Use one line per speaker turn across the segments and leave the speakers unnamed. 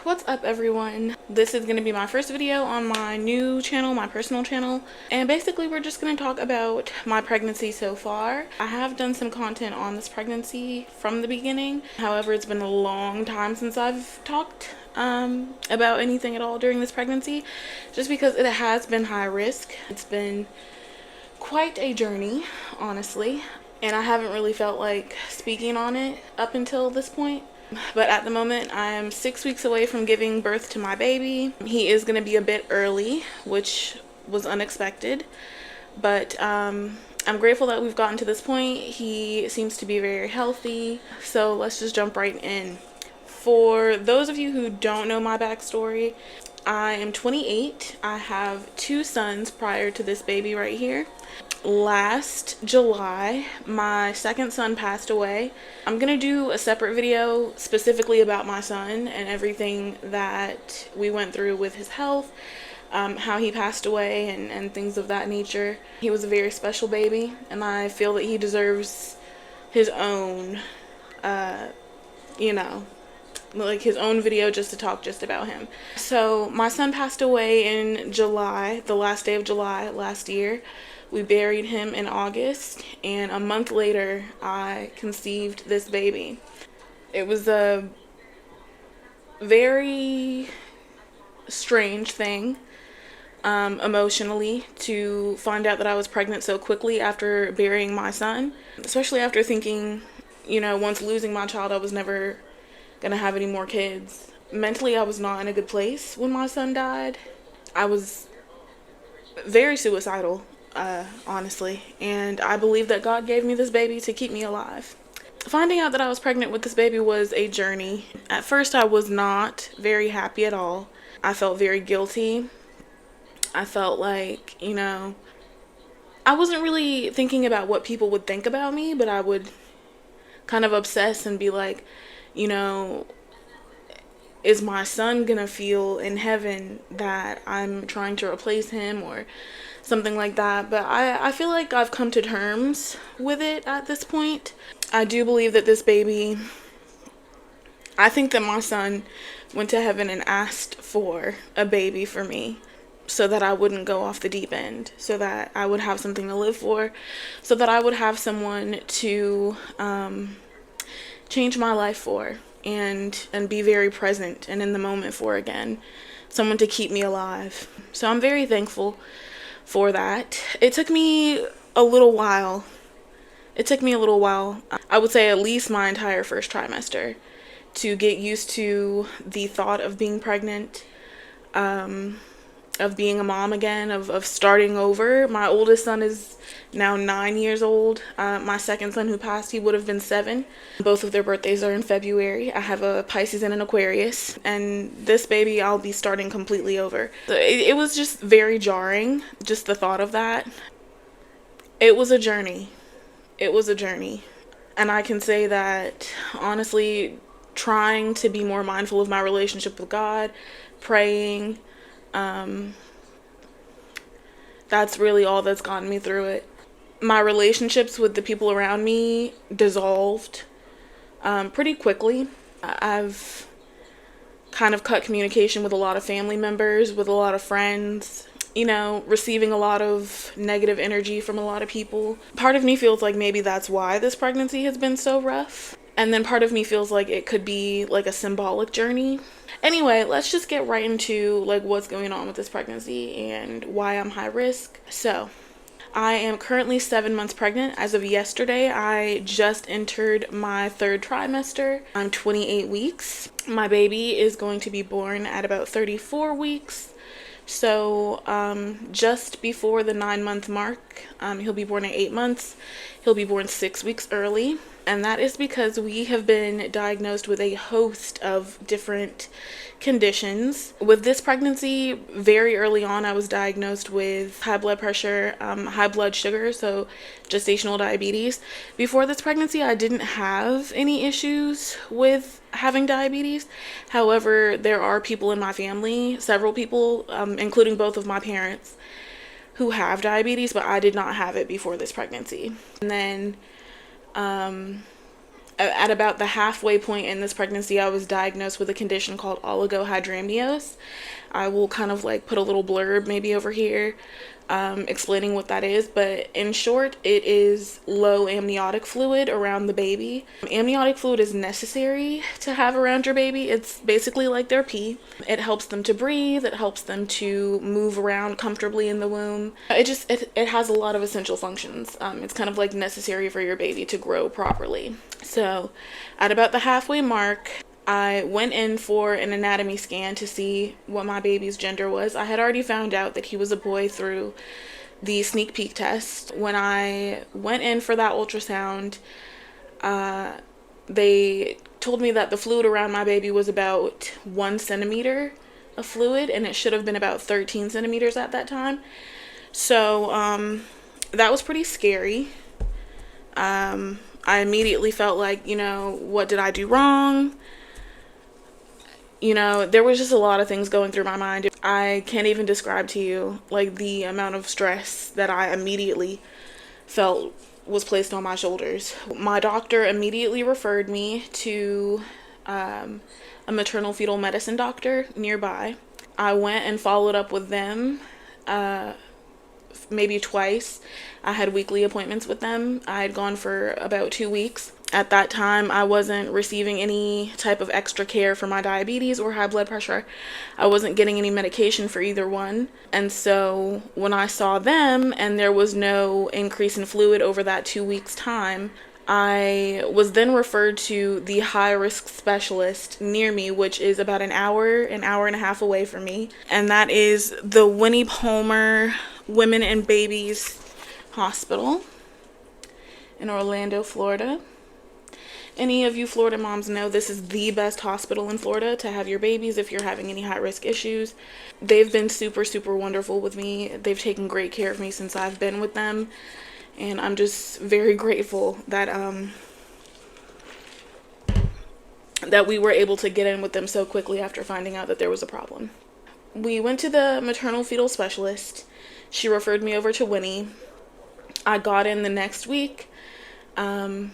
What's up everyone? This is going to be my first video on my new channel, my personal channel, and basically we're just going to talk about my pregnancy so far. I have done some content on this pregnancy from the beginning. However, it's been a long time since I've talked about anything at all during this pregnancy, just because it has been high risk. It's been quite a journey, honestly, and I haven't really felt like speaking on it up until this point. But at the moment, I'm 6 weeks away from giving birth to my baby. He is going to be a bit early, which was unexpected, but I'm grateful that we've gotten to this point. He seems to be very healthy, so let's just jump right in. For those of you who don't know my backstory, I am 28. I have 2 sons prior to this baby right here. Last July, my second son passed away. I'm gonna do a separate video specifically about my son and everything that we went through with his health, how he passed away and things of that nature. He was a very special baby, and I feel that he deserves his own, like his own video just to talk just about him. So my son passed away in July, the last day of July last year. We buried him in August, and a month later I conceived this baby. It was a very strange thing emotionally to find out that I was pregnant so quickly after burying my son, especially after thinking, once losing my child, I was never gonna have any more kids. Mentally, I was not in a good place when my son died. I was very suicidal, honestly, and I believe that God gave me this baby to keep me alive. Finding out that I was pregnant with this baby was a journey. At first, I was not very happy at all. I felt very guilty. I felt like, I wasn't really thinking about what people would think about me, but I would kind of obsess and be like, is my son gonna feel in heaven that I'm trying to replace him or something like that? But I feel like I've come to terms with it at this point. I do believe that this baby, I think that my son went to heaven and asked for a baby for me so that I wouldn't go off the deep end, so that I would have something to live for, so that I would have someone to change my life for and be very present and in the moment for again, someone to keep me alive. So I'm very thankful for that. It took me a little while. I would say at least my entire first trimester to get used to the thought of being pregnant, of being a mom again, of starting over. My oldest son is now 9 years old. My second son who passed, he would have been 7. Both of their birthdays are in February. I have a Pisces and an Aquarius, and this baby I'll be starting completely over. So it was just very jarring, just the thought of that. It was a journey. And I can say that, honestly, trying to be more mindful of my relationship with God, praying, that's really all that's gotten me through it. My relationships with the people around me dissolved pretty quickly. I've kind of cut communication with a lot of family members, with a lot of friends, receiving a lot of negative energy from a lot of people. Part of me feels like maybe that's why this pregnancy has been so rough. And then part of me feels like it could be like a symbolic journey. Anyway, let's just get right into what's going on with this pregnancy and why I'm high risk. So, I am currently 7 months pregnant. As of yesterday, I just entered my 3rd trimester. I'm 28 weeks. My baby is going to be born at about 34 weeks. So, just before the 9-month mark, he'll be born at 8 months. He'll be born 6 weeks early. And that is because we have been diagnosed with a host of different conditions. With this pregnancy, very early on, I was diagnosed with high blood pressure, high blood sugar, so gestational diabetes. Before this pregnancy, I didn't have any issues with having diabetes. However, there are people in my family, several people, including both of my parents, who have diabetes, but I did not have it before this pregnancy. And then At about the halfway point in this pregnancy, I was diagnosed with a condition called oligohydramnios. I will kind of like put a little blurb maybe over here explaining what that is, but in short, it is low amniotic fluid around the baby. Amniotic fluid is necessary to have around your baby. It's basically like their pee. It helps them to breathe, it helps them to move around comfortably in the womb. It has a lot of essential functions. It's kind of like necessary for your baby to grow properly. So at about the halfway mark, I went in for an anatomy scan to see what my baby's gender was. I had already found out that he was a boy through the sneak peek test. When I went in for that ultrasound, they told me that the fluid around my baby was about 1 centimeter of fluid, and it should have been about 13 centimeters at that time. So that was pretty scary. I immediately felt like, what did I do wrong? There was just a lot of things going through my mind. I can't even describe to you, like, the amount of stress that I immediately felt was placed on my shoulders. My doctor immediately referred me to a maternal fetal medicine doctor nearby. I went and followed up with them maybe twice. I had weekly appointments with them. I had gone for about 2 weeks. At that time, I wasn't receiving any type of extra care for my diabetes or high blood pressure. I wasn't getting any medication for either one. And so when I saw them and there was no increase in fluid over that 2 weeks time, I was then referred to the high-risk specialist near me, which is about an hour and a half away from me. And that is the Winnie Palmer Women and Babies Hospital in Orlando, Florida. Any of you Florida moms know this is the best hospital in Florida to have your babies if you're having any high-risk issues. They've been super, super wonderful with me. They've taken great care of me since I've been with them. And I'm just very grateful that that we were able to get in with them so quickly after finding out that there was a problem. We went to the maternal fetal specialist. She referred me over to Winnie. I got in the next week. And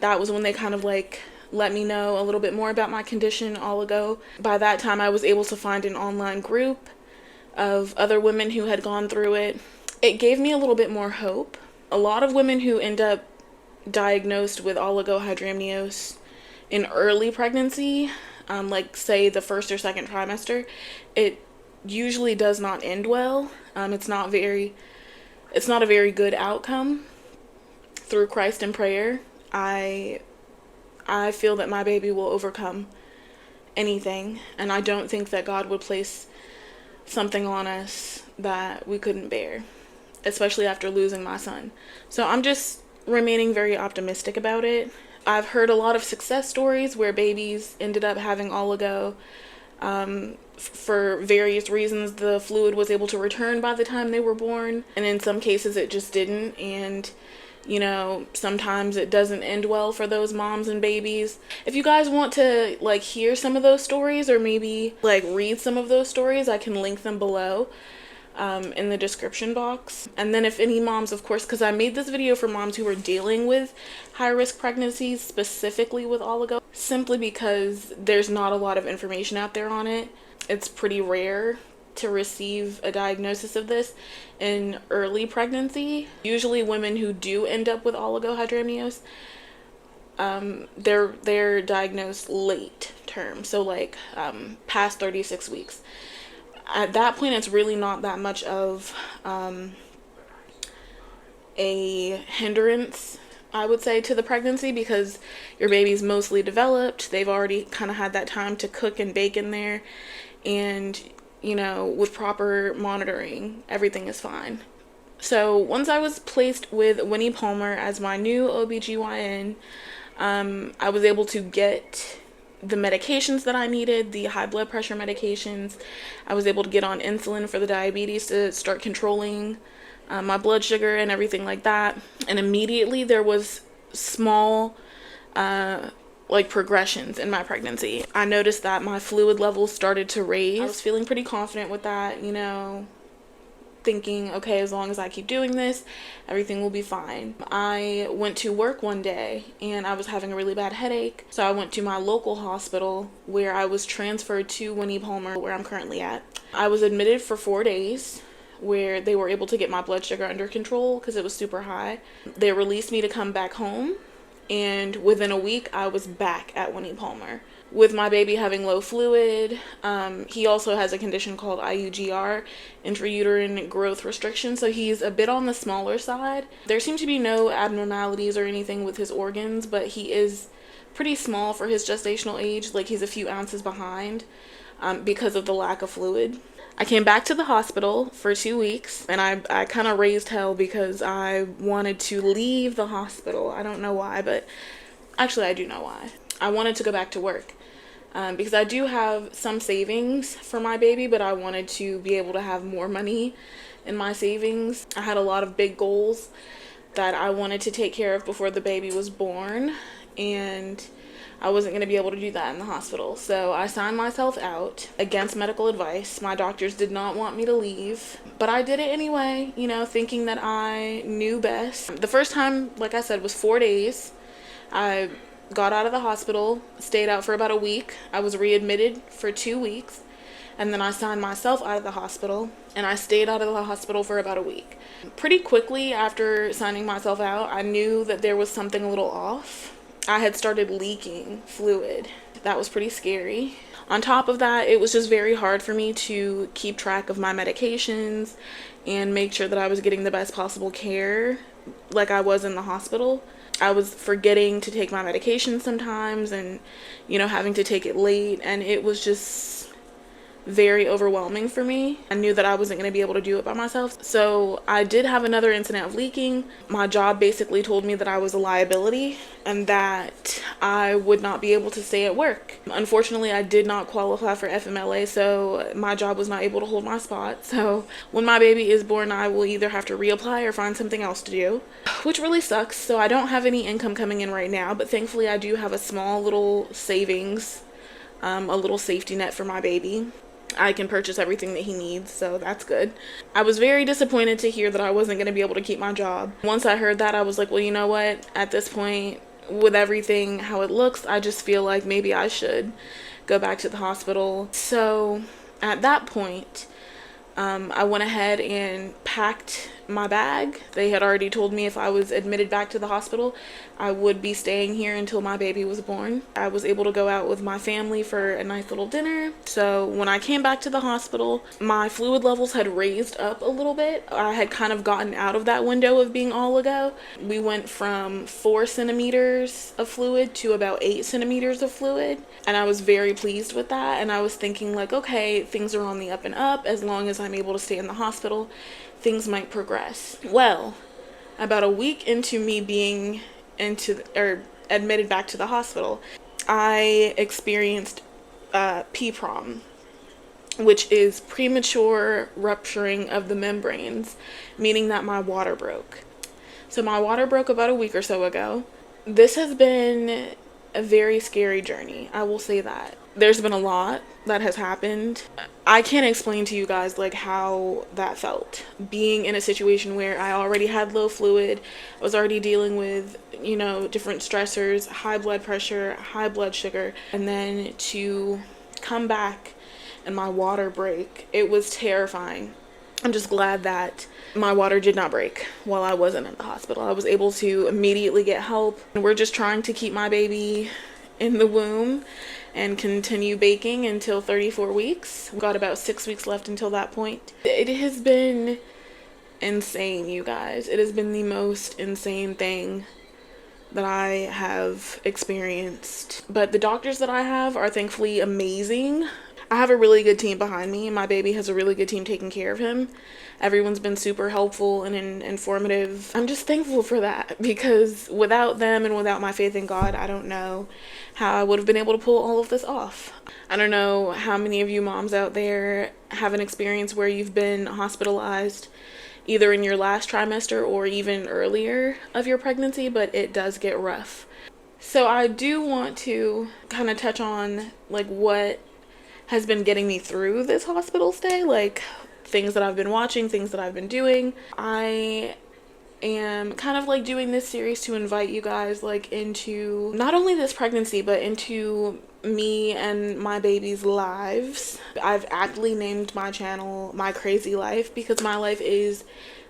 that was when they kind of like let me know a little bit more about my condition, oligo. By that time, I was able to find an online group of other women who had gone through it. It gave me a little bit more hope. A lot of women who end up diagnosed with oligohydramnios in early pregnancy, like say the first or second trimester, it usually does not end well. It's not a very good outcome. Through Christ and prayer, I feel that my baby will overcome anything, and I don't think that God would place something on us that we couldn't bear, especially after losing my son. So I'm just remaining very optimistic about it. I've heard a lot of success stories where babies ended up having oligo. For various reasons, the fluid was able to return by the time they were born, and in some cases it just didn't, and sometimes it doesn't end well for those moms and babies. If you guys want to hear some of those stories, or maybe read some of those stories, I can link them below in the description box. And then if any moms, of course, because I made this video for moms who are dealing with high-risk pregnancies, specifically with oligo, simply because there's not a lot of information out there on it. It's pretty rare to receive a diagnosis of this in early pregnancy. Usually women who do end up with oligohydramnios, they're diagnosed late term, so past 36 weeks. At that point, it's really not that much of a hindrance, I would say, to the pregnancy, because your baby's mostly developed. They've already kind of had that time to cook and bake in there, and with proper monitoring, everything is fine. So once I was placed with Winnie Palmer as my new OBGYN, I was able to get the medications that I needed, the high blood pressure medications. I was able to get on insulin for the diabetes to start controlling my blood sugar and everything like that. And immediately there was small progressions in my pregnancy. I noticed that my fluid levels started to raise. I was feeling pretty confident with that, thinking, okay, as long as I keep doing this, everything will be fine. I went to work one day and I was having a really bad headache. So I went to my local hospital where I was transferred to Winnie Palmer, where I'm currently at. I was admitted for 4 days where they were able to get my blood sugar under control because it was super high. They released me to come back home, and within a week I was back at Winnie Palmer. With my baby having low fluid, he also has a condition called IUGR, intrauterine growth restriction, so he's a bit on the smaller side. There seem to be no abnormalities or anything with his organs, but he is pretty small for his gestational age, like he's a few ounces behind because of the lack of fluid. I came back to the hospital for 2 weeks, and I kind of raised hell because I wanted to leave the hospital. I don't know why, but actually I do know why. I wanted to go back to work. Because I do have some savings for my baby, but I wanted to be able to have more money in my savings. I had a lot of big goals that I wanted to take care of before the baby was born, and I wasn't going to be able to do that in the hospital. So I signed myself out against medical advice. My doctors did not want me to leave, but I did it anyway, thinking that I knew best. The first time, like I said, was 4 days. I got out of the hospital, stayed out for about a week. I was readmitted for 2 weeks, and then I signed myself out of the hospital, and I stayed out of the hospital for about a week. Pretty quickly after signing myself out, I knew that there was something a little off. I had started leaking fluid. That was pretty scary. On top of that, it was just very hard for me to keep track of my medications and make sure that I was getting the best possible care like I was in the hospital. I was forgetting to take my medication sometimes and, having to take it late, and it was just very overwhelming for me. I knew that I wasn't going to be able to do it by myself. So I did have another incident of leaking. My job basically told me that I was a liability and that I would not be able to stay at work. Unfortunately, I did not qualify for FMLA, so my job was not able to hold my spot. So when my baby is born, I will either have to reapply or find something else to do, which really sucks. So I don't have any income coming in right now, but thankfully I do have a small little savings, a little safety net for my baby. I can purchase everything that he needs, so that's good. I was very disappointed to hear that I wasn't going to be able to keep my job. Once I heard that, I was like, well, you know what? At this point, with everything how it looks, I just feel like maybe I should go back to the hospital. So at that point, I went ahead and packed my bag. They had already told me if I was admitted back to the hospital, I would be staying here until my baby was born. I was able to go out with my family for a nice little dinner. So when I came back to the hospital, my fluid levels had raised up a little bit. I had kind of gotten out of that window of being oligo. We went from 4 centimeters of fluid to about 8 centimeters of fluid, and I was very pleased with that. And I was thinking like, okay, things are on the up and up. As long as I'm able to stay in the hospital, things might progress. Well, about a week into me being admitted back to the hospital, I experienced PPROM, which is premature rupturing of the membranes, meaning that my water broke. So my water broke about a week or so ago. This has been a very scary journey, I will say that. There's been a lot that has happened. I can't explain to you guys like how that felt. Being in a situation where I already had low fluid, I was already dealing with, different stressors, high blood pressure, high blood sugar, and then to come back and my water break, it was terrifying. I'm just glad that my water did not break while I wasn't in the hospital. I was able to immediately get help. We're just trying to keep my baby in the womb and continue baking until 34 weeks. We've got about 6 weeks left until that point. It has been insane, you guys. It has been the most insane thing that I have experienced. But the doctors that I have are thankfully amazing. I have a really good team behind me. My baby has a really good team taking care of him. Everyone's been super helpful and informative. I'm just thankful for that, because without them and without my faith in God, I don't know how I would have been able to pull all of this off. I don't know how many of you moms out there have an experience where you've been hospitalized either in your last trimester or even earlier of your pregnancy, but it does get rough. So I do want to kind of touch on like what has been getting me through this hospital stay, like things that I've been watching, things that I've been doing. I am kind of like doing this series to invite you guys like into not only this pregnancy but into me and my baby's lives. I've aptly named my channel My Crazy Life because my life is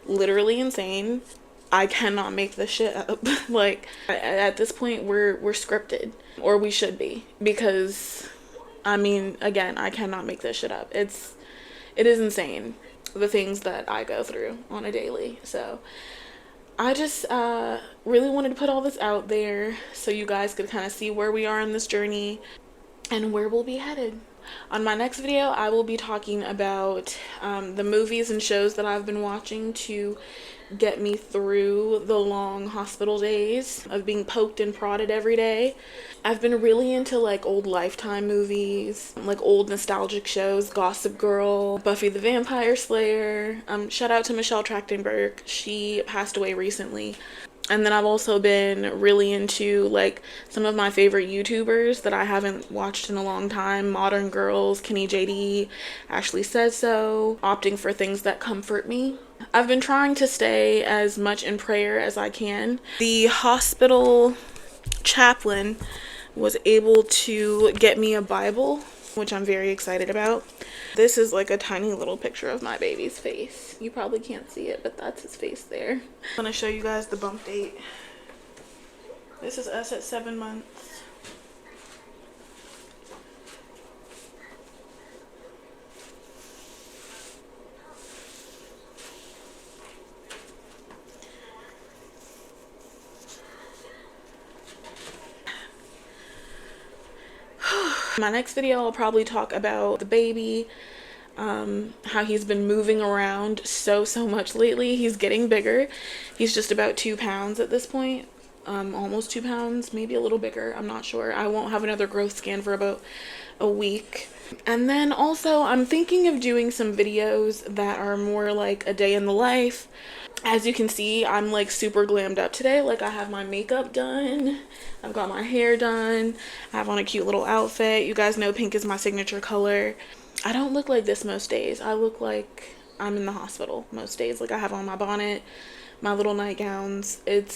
literally insane. I cannot make this shit up. Like at this point we're scripted, or we should be, because I mean, again, I cannot make this shit up. It is insane, the things that I go through on a daily. So I just really wanted to put all this out there so you guys could kind of see where we are in this journey and where we'll be headed. On my next video, I will be talking about the movies and shows that I've been watching to get me through the long hospital days of being poked and prodded every day. I've been really into like old Lifetime movies, like old nostalgic shows, Gossip Girl, Buffy the Vampire Slayer. Shout out to Michelle Trachtenberg. She passed away recently. And then I've also been really into like some of my favorite YouTubers that I haven't watched in a long time. Modern Girls, Kenny JD, Ashley Says So, opting for things that comfort me. I've been trying to stay as much in prayer as I can. The hospital chaplain was able to get me a Bible, which I'm very excited about. This is like a tiny little picture of my baby's face. You probably can't see it, but that's his face there. I'm gonna show you guys the bump date. This is us at 7 months. My next video, I'll probably talk about the baby, how he's been moving around so much lately. He's getting bigger. He's just about 2 pounds at this point, almost 2 pounds, maybe a little bigger. I'm not sure. I won't have another growth scan for about a week. And then also I'm thinking of doing some videos that are more like a day in the life. As you can see, I'm like super glammed up today. Like I have my makeup done, I've got my hair done, I have on a cute little outfit. You guys know pink is my signature color. I don't look like this most days. I look like I'm in the hospital most days. Like I have on my bonnet, my little nightgowns. It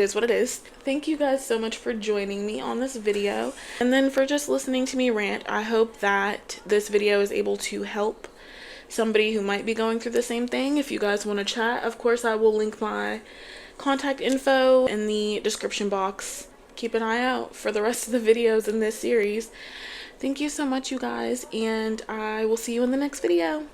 is what it is. Thank you guys so much for joining me on this video, and then for just listening to me rant. I hope that this video is able to help somebody who might be going through the same thing. If you guys want to chat, of course I will link my contact info in the description box. Keep an eye out for the rest of the videos in this series. Thank you so much, you guys, and I will see you in the next video.